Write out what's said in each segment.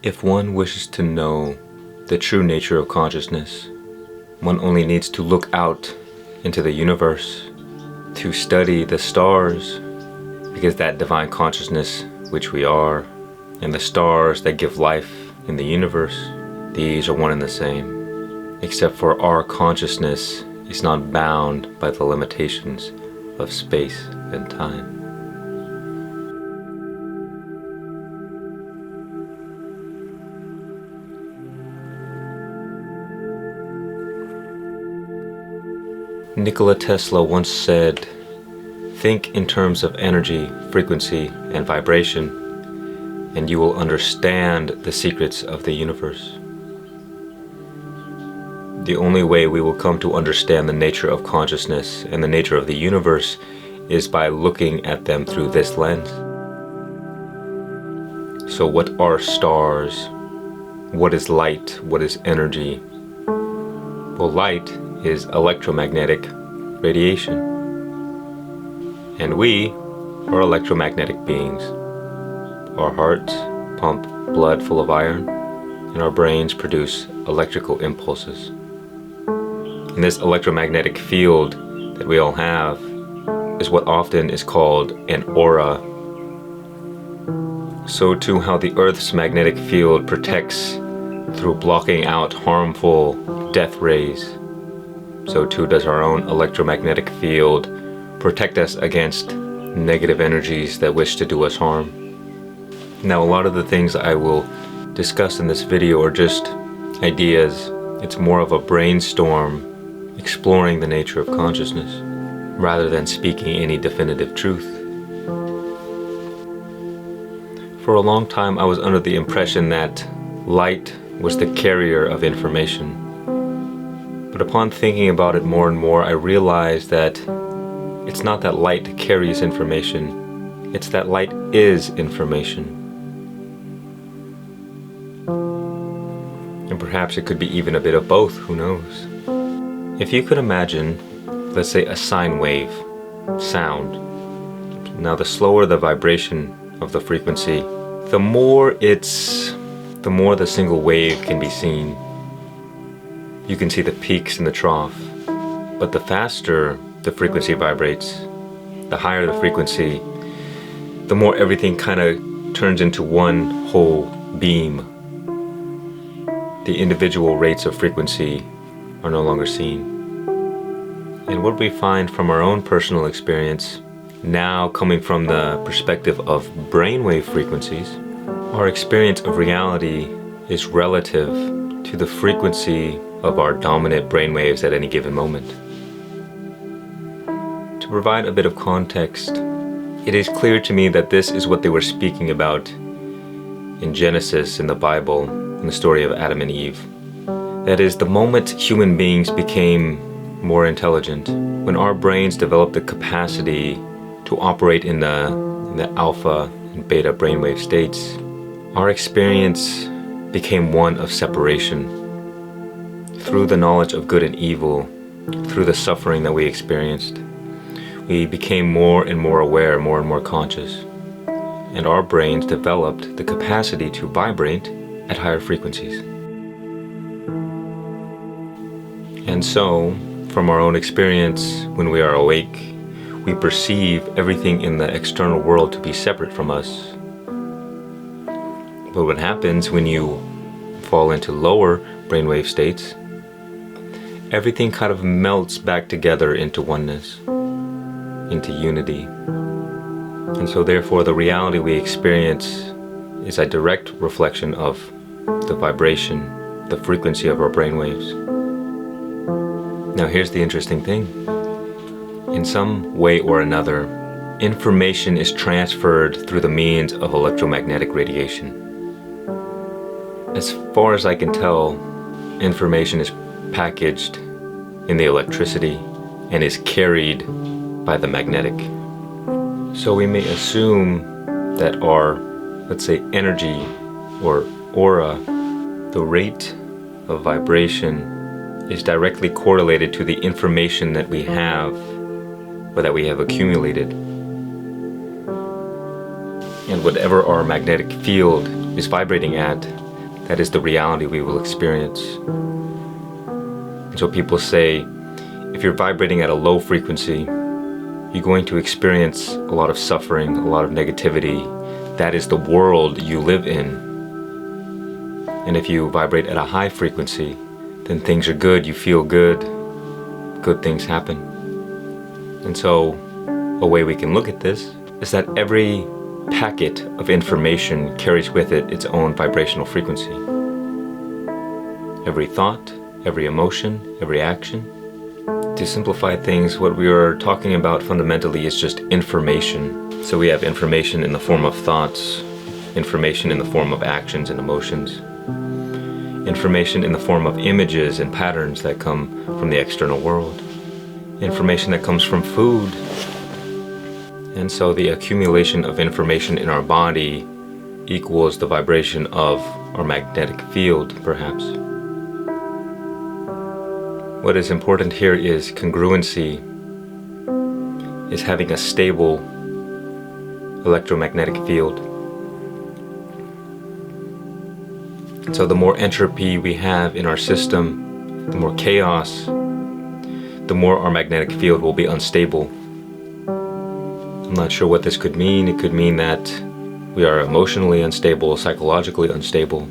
If one wishes to know the true nature of consciousness, one only needs to look out into the universe, to study the stars, because that divine consciousness which we are, and the stars that give life in the universe, these are one and the same, except for our consciousness is not bound by the limitations of space and time. Nikola Tesla once said, "Think in terms of energy, frequency, and vibration, and you will understand the secrets of the universe." The only way we will come to understand the nature of consciousness and the nature of the universe is by looking at them through this lens. So what are stars? What is light? What is energy? Well, light is electromagnetic radiation. And we are electromagnetic beings. Our hearts pump blood full of iron, and our brains produce electrical impulses. And this electromagnetic field that we all have is what often is called an aura. So too how the Earth's magnetic field protects through blocking out harmful death rays, so too does our own electromagnetic field protect us against negative energies that wish to do us harm. Now, a lot of the things I will discuss in this video are just ideas. It's more of a brainstorm exploring the nature of consciousness rather than speaking any definitive truth. For a long time I was under the impression that light was the carrier of information. But upon thinking about it more and more, I realized that it's not that light carries information, it's that light is information. And perhaps it could be even a bit of both, who knows? If you could imagine, let's say, a sine wave, sound. Now the slower the vibration of the frequency, the more the single wave can be seen. You can see the peaks and the trough. But the faster the frequency vibrates, the higher the frequency, the more everything kind of turns into one whole beam. The individual rates of frequency are no longer seen. And what we find from our own personal experience, now coming from the perspective of brainwave frequencies, our experience of reality is relative to the frequency of our dominant brainwaves at any given moment. To provide a bit of context, it is clear to me that this is what they were speaking about in Genesis in the Bible, in the story of Adam and Eve. That is, the moment human beings became more intelligent, when our brains developed the capacity to operate in the alpha and beta brainwave states, our experience became one of separation. Through the knowledge of good and evil, through the suffering that we experienced, we became more and more aware, more and more conscious. And our brains developed the capacity to vibrate at higher frequencies. And so, from our own experience, when we are awake, we perceive everything in the external world to be separate from us. But what happens when you fall into lower brainwave states, everything kind of melts back together into oneness, into unity. And so therefore the reality we experience is a direct reflection of the vibration, the frequency of our brainwaves. Now here's the interesting thing. In some way or another, information is transferred through the means of electromagnetic radiation. As far as I can tell, information is packaged in the electricity and is carried by the magnetic. So we may assume that our, let's say, energy or aura, the rate of vibration, is directly correlated to the information that we have or that we have accumulated. And whatever our magnetic field is vibrating at that is the reality we will experience. So people say, if you're vibrating at a low frequency, you're going to experience a lot of suffering, a lot of negativity. That is the world you live in. And if you vibrate at a high frequency, then things are good, you feel good, good things happen. And so a way we can look at this is that every packet of information carries with it its own vibrational frequency. Every thought, every emotion, every action. To simplify things, what we are talking about fundamentally is just information. So we have information in the form of thoughts, information in the form of actions and emotions, information in the form of images and patterns that come from the external world, information that comes from food. And so the accumulation of information in our body equals the vibration of our magnetic field, perhaps. What is important here is congruency, is having a stable electromagnetic field. So the more entropy we have in our system, the more chaos, the more our magnetic field will be unstable. I'm not sure what this could mean. It could mean that we are emotionally unstable, psychologically unstable.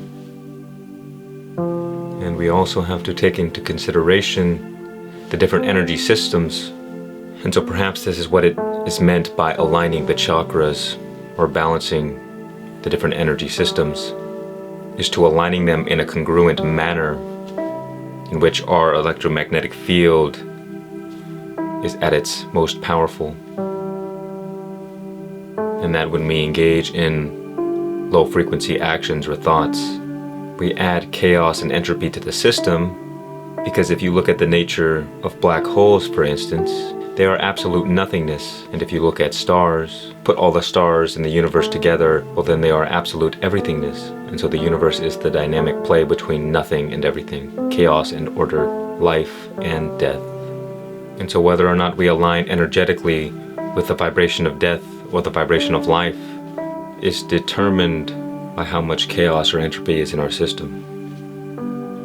And we also have to take into consideration the different energy systems. And so perhaps this is what it is meant by aligning the chakras or balancing the different energy systems, is to aligning them in a congruent manner in which our electromagnetic field is at its most powerful. And that when we engage in low frequency actions or thoughts, we add chaos and entropy to the system, because if you look at the nature of black holes, for instance, they are absolute nothingness. And if you look at stars, put all the stars in the universe together, well then they are absolute everythingness. And so the universe is the dynamic play between nothing and everything, chaos and order, life and death. And so whether or not we align energetically with the vibration of death or the vibration of life is determined by how much chaos or entropy is in our system.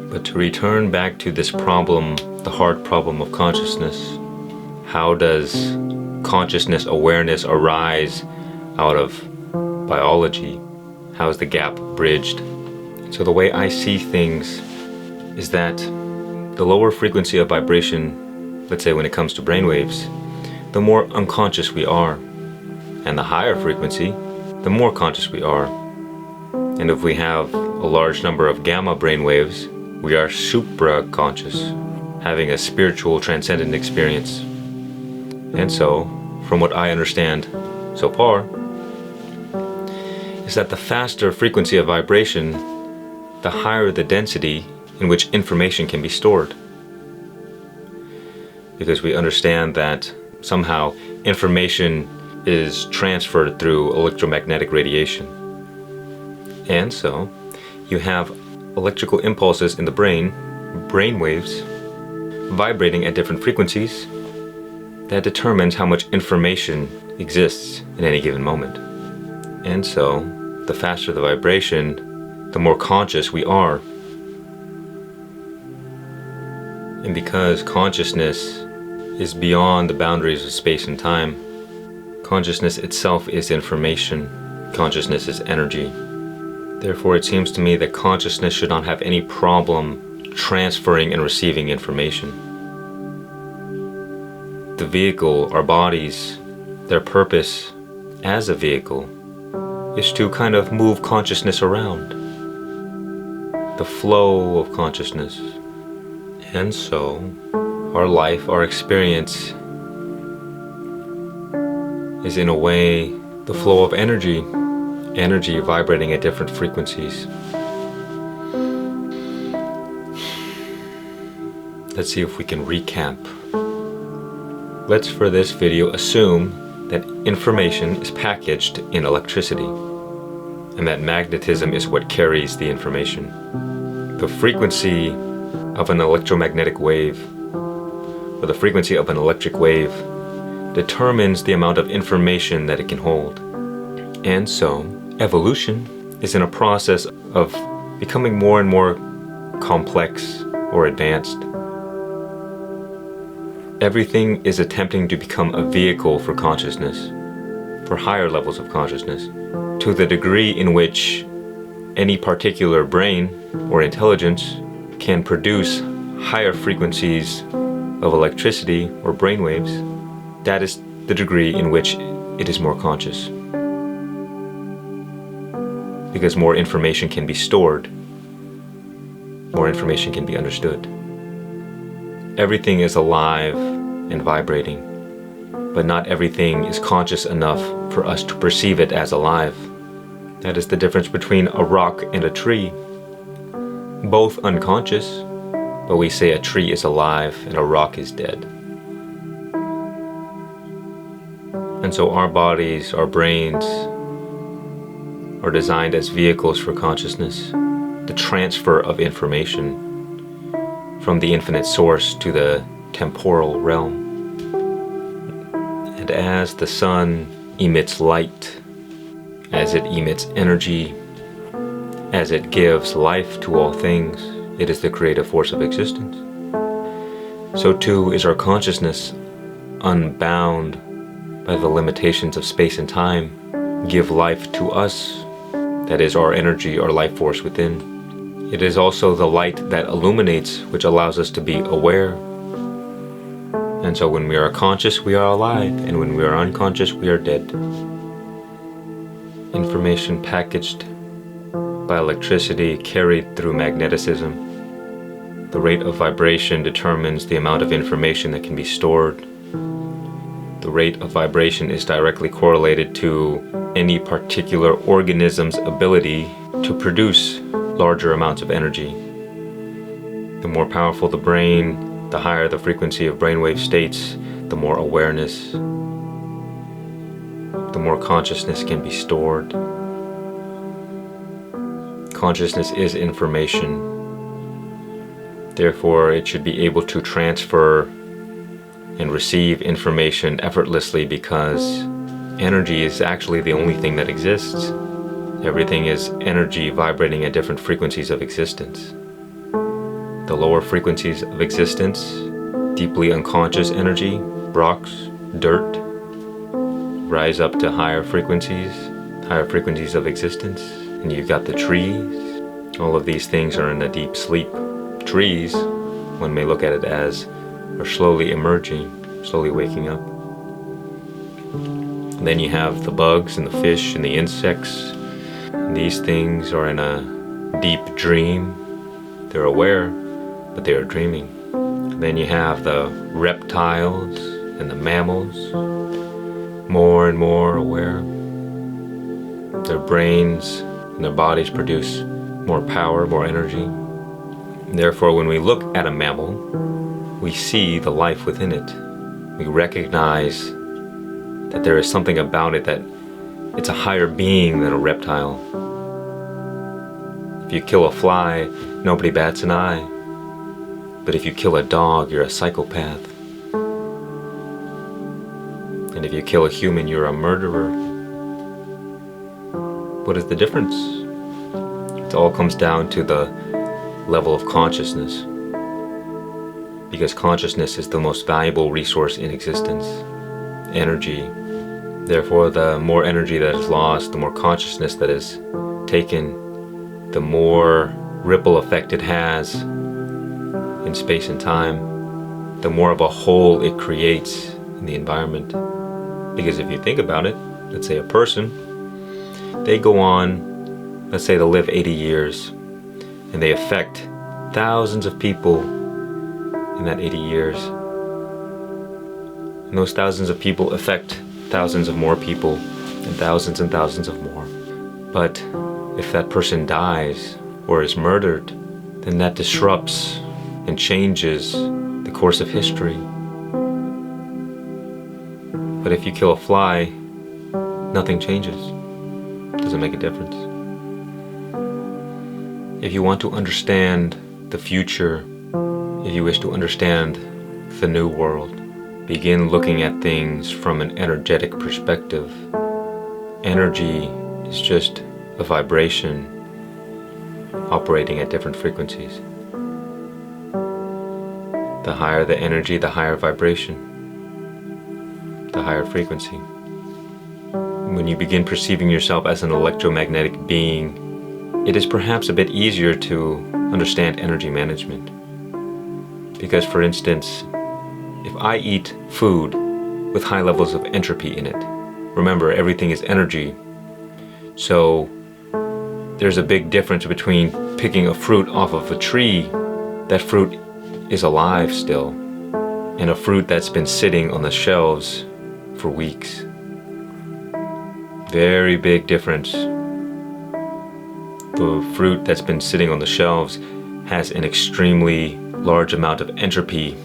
But to return back to this problem, the hard problem of consciousness, how does consciousness awareness arise out of biology? How is the gap bridged? So the way I see things is that the lower frequency of vibration, let's say when it comes to brainwaves, the more unconscious we are. And the higher frequency, the more conscious we are. And if we have a large number of gamma brainwaves, we are supra-conscious, having a spiritual transcendent experience. And so, from what I understand so far, is that the faster frequency of vibration, the higher the density in which information can be stored. Because we understand that somehow information is transferred through electromagnetic radiation. And so you have electrical impulses in the brain waves, vibrating at different frequencies. That determines how much information exists in any given moment. And so the faster the vibration, the more conscious we are. And because consciousness is beyond the boundaries of space and time, consciousness itself is information. Consciousness is energy. Therefore, it seems to me that consciousness should not have any problem transferring and receiving information. The vehicle, our bodies, their purpose as a vehicle is to kind of move consciousness around. The flow of consciousness. And so, our life, our experience is in a way the flow of energy vibrating at different frequencies. Let's see if we can recap. Let's for this video assume that information is packaged in electricity and that magnetism is what carries the information. The frequency of an electromagnetic wave or the frequency of an electric wave determines the amount of information that it can hold. And so, evolution is in a process of becoming more and more complex or advanced. Everything is attempting to become a vehicle for consciousness, for higher levels of consciousness, to the degree in which any particular brain or intelligence can produce higher frequencies of electricity or brainwaves. That is the degree in which it is more conscious. Because more information can be stored, more information can be understood. Everything is alive and vibrating, but not everything is conscious enough for us to perceive it as alive. That is the difference between a rock and a tree. Both unconscious, but we say a tree is alive and a rock is dead. And so our bodies, our brains, are designed as vehicles for consciousness, the transfer of information from the infinite source to the temporal realm. And as the sun emits light, as it emits energy, as it gives life to all things, it is the creative force of existence. So too is our consciousness, unbound by the limitations of space and time, give life to us. That is our energy, our life force within. It is also the light that illuminates, which allows us to be aware. And so when we are conscious, we are alive, and when we are unconscious, we are dead. Information packaged by electricity, carried through magneticism. The rate of vibration determines the amount of information that can be stored. The rate of vibration is directly correlated to any particular organism's ability to produce larger amounts of energy. The more powerful the brain, the higher the frequency of brainwave states, the more awareness, the more consciousness can be stored. Consciousness is information. Therefore, it should be able to transfer and receive information effortlessly, because energy is actually the only thing that exists. Everything is energy vibrating at different frequencies of existence. The lower frequencies of existence, deeply unconscious energy, rocks, dirt, rise up to higher frequencies of existence. And you've got the trees. All of these things are in a deep sleep. Trees, one may look at it as, are slowly emerging, slowly waking up. And then you have the bugs and the fish and the insects. And these things are in a deep dream. They're aware, but they are dreaming. And then you have the reptiles and the mammals, more and more aware. Their brains and their bodies produce more power, more energy. And therefore, when we look at a mammal, we see the life within it. We recognize that there is something about it, that it's a higher being than a reptile. If you kill a fly, nobody bats an eye. But if you kill a dog, you're a psychopath. And if you kill a human, you're a murderer. What is the difference? It all comes down to the level of consciousness. Because consciousness is the most valuable resource in existence. Energy. Therefore, the more energy that is lost, the more consciousness that is taken, the more ripple effect it has in space and time, the more of a hole it creates in the environment. Because if you think about it, let's say a person, they go on, let's say they'll live 80 years, and they affect thousands of people in that 80 years. And those thousands of people affect thousands of more people, and thousands of more. But if that person dies or is murdered, then that disrupts and changes the course of history. But if you kill a fly, nothing changes. Doesn't make a difference. If you want to understand the future, if you wish to understand the new world, begin looking at things from an energetic perspective. Energy is just a vibration. operating at different frequencies. The higher the energy, the higher vibration, the higher frequency. When you begin perceiving yourself as an electromagnetic being, it is perhaps a bit easier to understand energy management. Because, for instance, if I eat food with high levels of entropy in it, remember, everything is energy, so there's a big difference between picking a fruit off of a tree, that fruit is alive still, and a fruit that's been sitting on the shelves for weeks. Very big difference. The fruit that's been sitting on the shelves has an extremely large amount of entropy,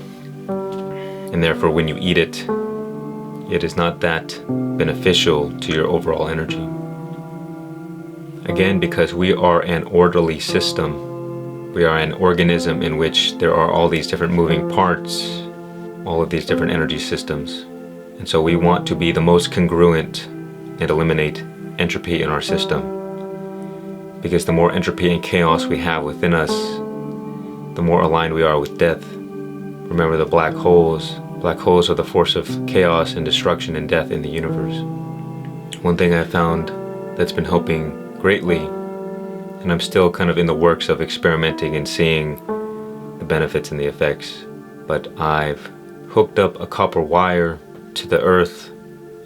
and therefore when you eat it, it is not that beneficial to your overall energy. Again, because we are an orderly system, we are an organism in which there are all these different moving parts, all of these different energy systems. And so we want to be the most congruent and eliminate entropy in our system. Because the more entropy and chaos we have within us, the more aligned we are with death. Remember the black holes. Black holes are the force of chaos and destruction and death in the universe. One thing I found that's been helping greatly, and I'm still kind of in the works of experimenting and seeing the benefits and the effects, but I've hooked up a copper wire to the earth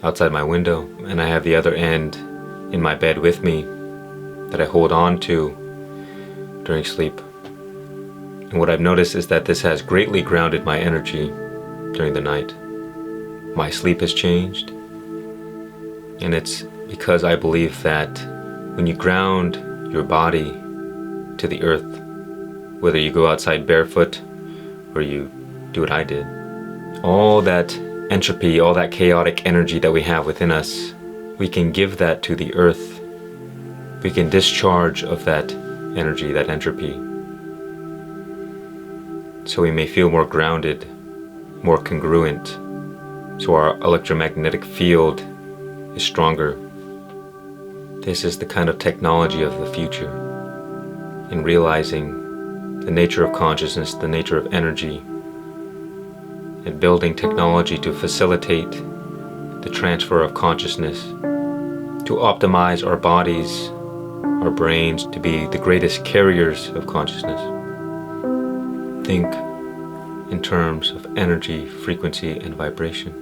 outside my window, and I have the other end in my bed with me that I hold on to during sleep. And what I've noticed is that this has greatly grounded my energy during the night. My sleep has changed, and it's because I believe that when you ground your body to the earth, whether you go outside barefoot or you do what I did, all that entropy, all that chaotic energy that we have within us, we can give that to the earth. We can discharge of that energy, that entropy, so we may feel more grounded, more congruent, so our electromagnetic field is stronger. This is the kind of technology of the future, in realizing the nature of consciousness, the nature of energy, and building technology to facilitate the transfer of consciousness, to optimize our bodies, our brains, to be the greatest carriers of consciousness. Think in terms of energy, frequency, and vibration,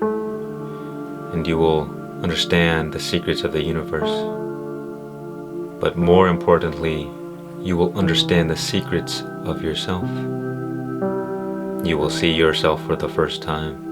and you will understand the secrets of the universe. But more importantly, you will understand the secrets of yourself. You will see yourself for the first time.